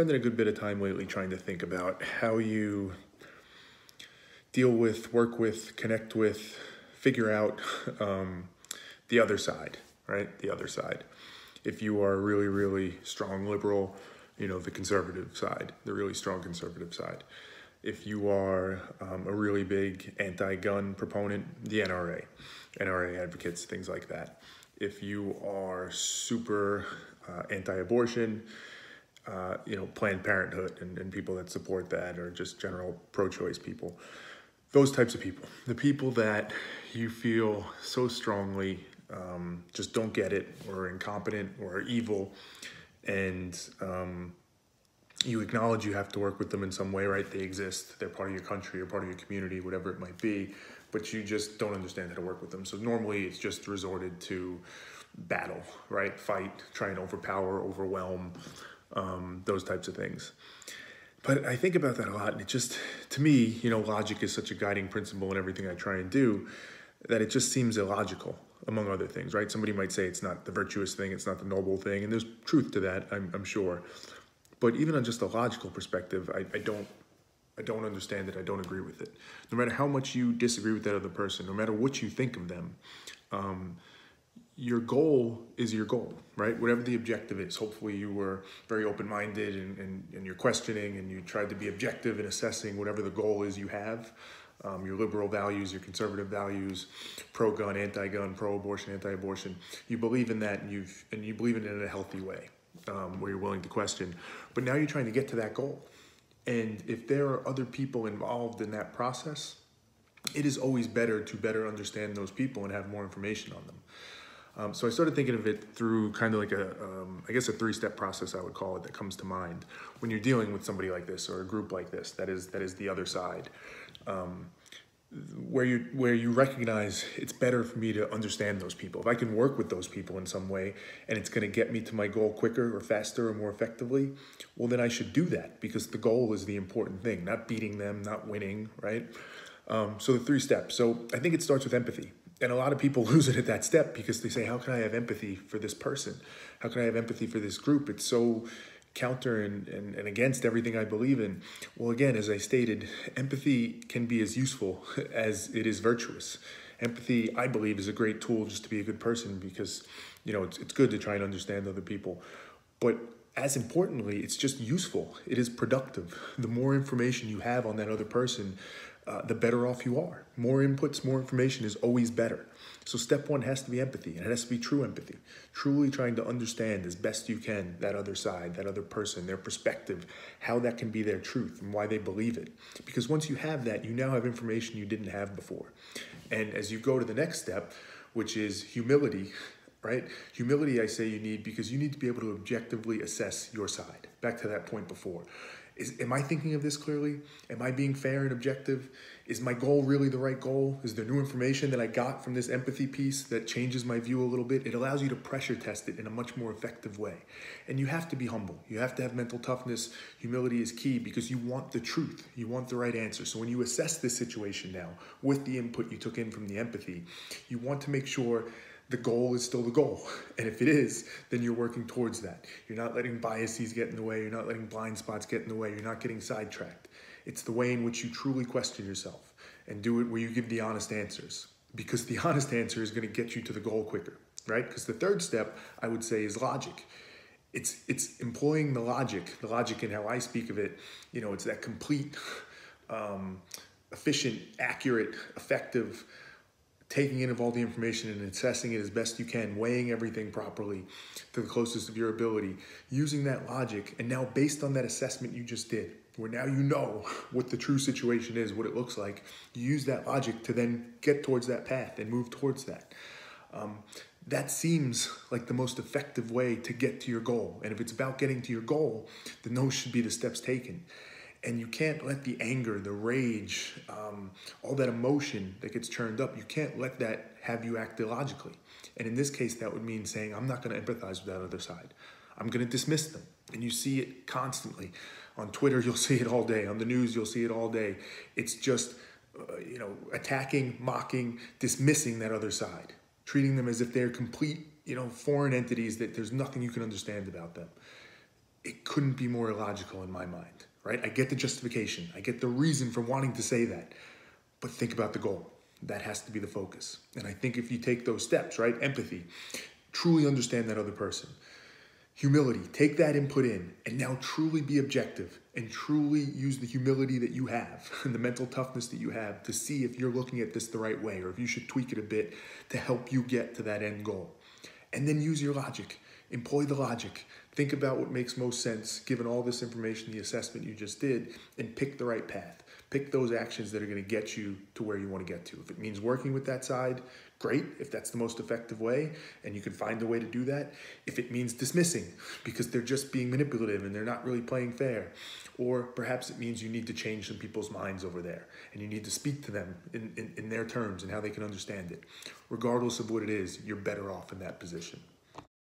spending a good bit of time lately trying to think about how you deal with, work with, connect with, figure out the other side, right? The other side. If you are really, really strong liberal, the conservative side, the really strong conservative side. If you are a really big anti-gun proponent, the NRA advocates, things like that. If you are super anti-abortion, Planned Parenthood and people that support that, or just general pro-choice people. Those types of people, the people that you feel so strongly just don't get it, or are incompetent, or are evil, and you acknowledge you have to work with them in some way, right? They exist, they're part of your country or part of your community, whatever it might be, but you just don't understand how to work with them. So normally it's just resorted to battle, right? Fight, try and overpower, overwhelm, those types of things. But I think about that a lot, and it just, to me, logic is such a guiding principle in everything I try and do, that it just seems illogical, among other things, right? Somebody might say it's not the virtuous thing, it's not the noble thing, and there's truth to that, I'm sure. But even on just a logical perspective, I don't understand it, I don't agree with it. No matter how much you disagree with that other person, no matter what you think of them, your goal is your goal, right? Whatever the objective is. Hopefully you were very open-minded and you're questioning, and you tried to be objective in assessing whatever the goal is you have. Your liberal values, your conservative values, pro-gun, anti-gun, pro-abortion, anti-abortion. You believe in that, and you believe in it in a healthy way, where you're willing to question. But now you're trying to get to that goal. And if there are other people involved in that process, it is always better to better understand those people and have more information on them. So I started thinking of it through kind of like I guess a three-step process, I would call it, that comes to mind when you're dealing with somebody like this, or a group like this, that is the other side, where you recognize it's better for me to understand those people. If I can work with those people in some way, and it's going to get me to my goal quicker or faster or more effectively, well, then I should do that, because the goal is the important thing, not beating them, not winning, right? So the three steps. So I think it starts with empathy. And a lot of people lose it at that step, because they say, how can I have empathy for this person? How can I have empathy for this group? It's so counter and against everything I believe in. Well, again, as I stated, empathy can be as useful as it is virtuous. Empathy, I believe, is a great tool just to be a good person, because, it's good to try and understand other people. But as importantly, it's just useful. It is productive. The more information you have on that other person, the better off you are. More inputs, more information is always better. So step one has to be empathy, and it has to be true empathy. Truly trying to understand as best you can that other side, that other person, their perspective, how that can be their truth and why they believe it. Because once you have that, you now have information you didn't have before. And as you go to the next step, which is humility, right? Humility, I say you need, because you need to be able to objectively assess your side. Back to that point before. Am I thinking of this clearly? Am I being fair and objective? Is my goal really the right goal? Is there new information that I got from this empathy piece that changes my view a little bit? It allows you to pressure test it in a much more effective way. And you have to be humble. You have to have mental toughness. Humility is key, because you want the truth. You want the right answer. So when you assess this situation now with the input you took in from the empathy, you want to make sure the goal is still the goal. And if it is, then you're working towards that. You're not letting biases get in the way. You're not letting blind spots get in the way. You're not getting sidetracked. It's the way in which you truly question yourself, and do it where you give the honest answers, because the honest answer is going to get you to the goal quicker, right? Because the third step, I would say, is logic. It's employing the logic in how I speak of it. It's that complete, efficient, accurate, effective taking in of all the information and assessing it as best you can, weighing everything properly to the closest of your ability, using that logic, and now based on that assessment you just did, where now you know what the true situation is, what it looks like, you use that logic to then get towards that path and move towards that. That seems like the most effective way to get to your goal. And if it's about getting to your goal, then those should be the steps taken. And you can't let the anger, the rage, all that emotion that gets churned up, you can't let that have you act illogically. And in this case, that would mean saying, I'm not going to empathize with that other side. I'm going to dismiss them. And you see it constantly. On Twitter, you'll see it all day. On the news, you'll see it all day. It's just, attacking, mocking, dismissing that other side, treating them as if they're complete, foreign entities that there's nothing you can understand about them. it couldn't be more illogical in my mind, right? I get the justification. I get the reason for wanting to say that. But think about the goal. That has to be the focus. And I think if you take those steps, right? Empathy, truly understand that other person. Humility, take that input in and now truly be objective and truly use the humility that you have and the mental toughness that you have to see if you're looking at this the right way or if you should tweak it a bit to help you get to that end goal. And then use your logic. Employ the logic. Think about what makes most sense given all this information, the assessment you just did, and pick the right path. Pick those actions that are going to get you to where you want to get to. If it means working with that side, great, if that's the most effective way, and you can find a way to do that. If it means dismissing because they're just being manipulative and they're not really playing fair, or perhaps it means you need to change some people's minds over there and you need to speak to them in their terms and how they can understand it. Regardless of what it is, you're better off in that position.